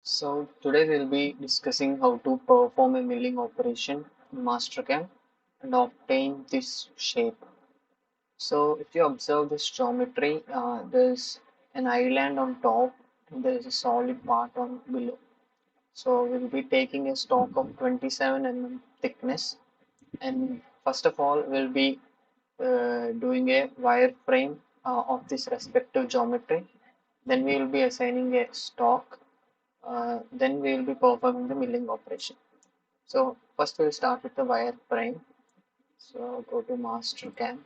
So today we'll be discussing how to perform a milling operation in Mastercam and obtain this shape. So if you observe this geometry, there's an island on top and there's a solid part on below. So we'll be taking a stock of 27 mm thickness, and first of all we'll be doing a wireframe of this respective geometry. Then we will be assigning a stock. Then we will be performing the milling operation. So first we'll start with the wireframe. So go to Mastercam,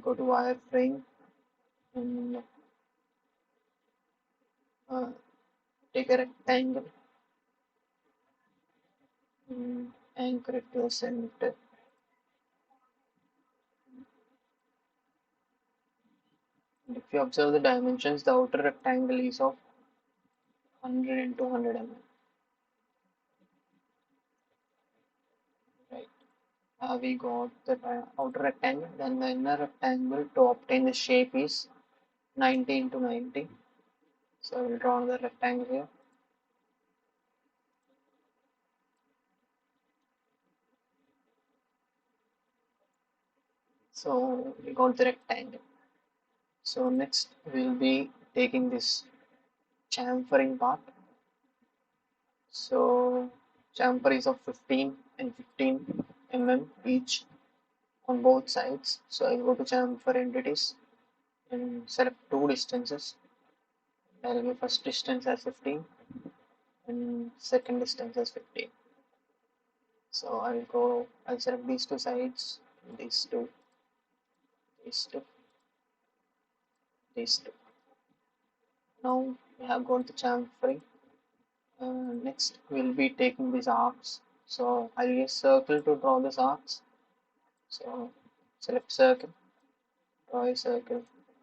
go to wireframe, and uh, take a rectangle and anchor it to the center. And if you observe the dimensions, the outer rectangle is of 100 into 100 mm. Right. We got the outer rectangle. Then the inner rectangle to obtain the shape is 90 into 90. So we'll draw another rectangle here. So we got the rectangle. So next we'll be taking this chamfering part. So chamfer is of 15 and 15 mm each on both sides. So I'll go to chamfer entities and select two distances. I'll give first distance as 15 and second distance as 15. So I'll select these two sides, these two, these two, these two. Now we have got the chamfering. Next we'll be taking these arcs. So I'll use circle to draw these arcs. So select circle, draw a circle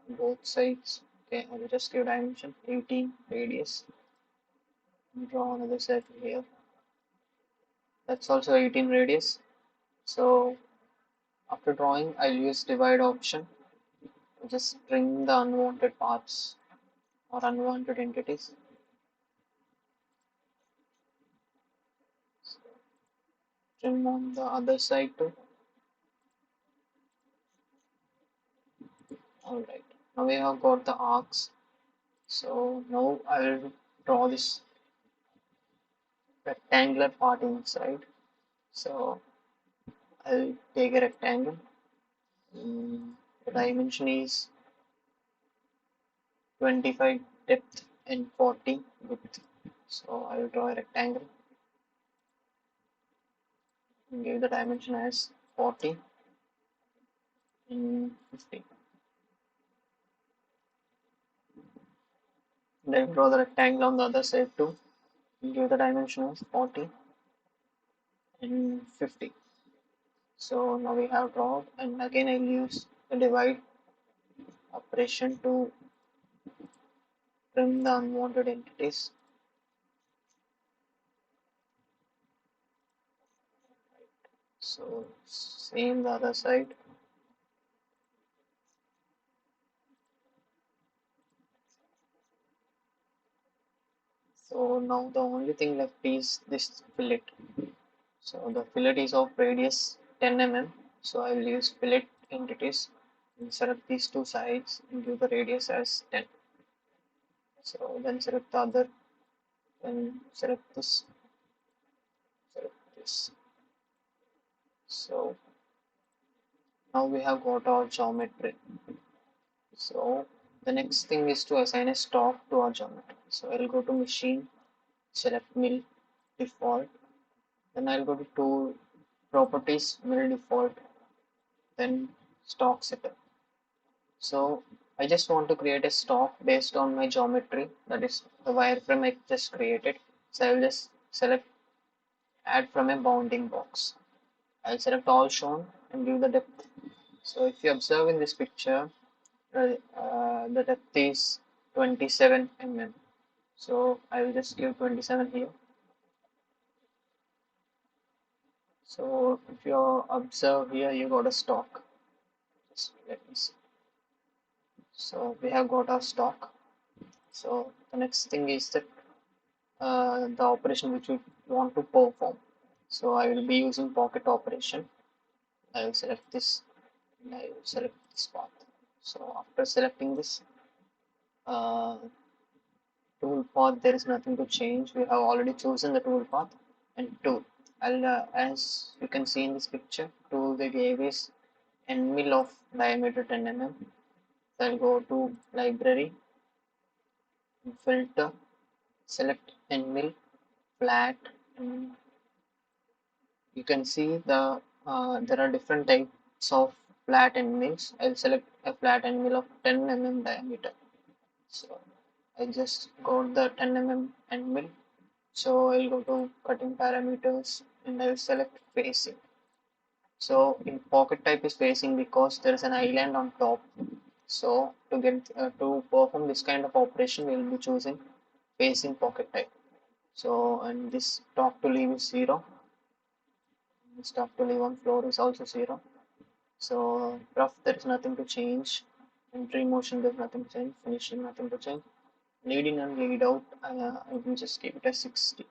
on both sides. Okay, I'll just give dimension 18 radius. Draw another circle here. That's also 18 radius. So after drawing, I'll use divide option to just trim the unwanted parts or unwanted entities. So trim on the other side too. Alright, now we have got the arcs. So now I'll draw this rectangular part inside. So I'll take a rectangle. The dimension is 25 depth and 40 width. So I will draw a rectangle and give the dimension as 40 and 50. And I will draw the rectangle on the other side too and give the dimension as 40 and 50. So now we have drawn, and again I'll use the divide operation to trim the unwanted entities. So same the other side. So now the only thing left is this fillet. So the fillet is of radius 10 mm. So I will use fillet entities and select these two sides and give the radius as 10. So then select the other, then select this. So now we have got our geometry. So the next thing is to assign a stock to our geometry. So I'll go to machine, select mill default, then I'll go to tool properties, mill default, then stock setup. So I just want to create a stock based on my geometry, that is the wireframe I just created. So I will just select add from a bounding box. I'll select all shown and give the depth. So if you observe in this picture, the depth is 27 mm. So I will just give 27 here. So if you observe here, you got a stock. Just let me see. So we have got our stock. So the next thing is that the operation which we want to perform. So I will be using pocket operation. I will select this and I will select this path. So after selecting this tool path, there is nothing to change. We have already chosen the tool path and tool. As you can see in this picture, tool they gave is end mill of diameter 10 mm. So I'll go to library, filter, select end mill, flat, and you can see there are different types of flat end mills. I'll select a flat end mill of 10 mm diameter. So I just got the 10 mm end mill. So I'll go to cutting parameters and I'll select facing. So in pocket type is facing because there is an island on top. So to perform this kind of operation, we will be choosing facing pocket type. So and this top to leave is 0. This top to leave on floor is also 0. So rough there is nothing to change. Entry motion there's nothing to change. Finishing nothing to change. Lead in and lead out I will just keep it as 60.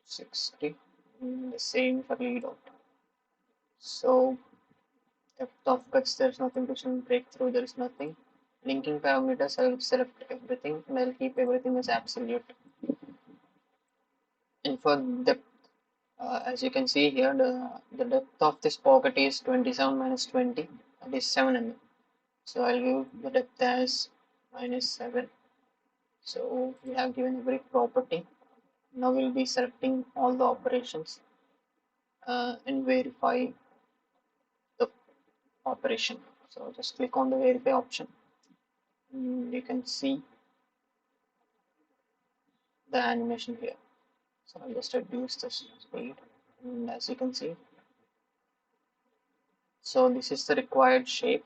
60. The same for lead out. So depth of cuts there's nothing to change. Breakthrough there is nothing. Linking parameters I will select everything and I'll keep everything as absolute. And for depth as you can see here the depth of this pocket is 27 minus 20, that is 7 mm. So I'll give the depth as -7. So we have given every property. Now we'll be selecting all the operations and verify the operation. So just click on the verify option. And you can see the animation here. So I'll just reduce the speed. And as you can see, so this is the required shape.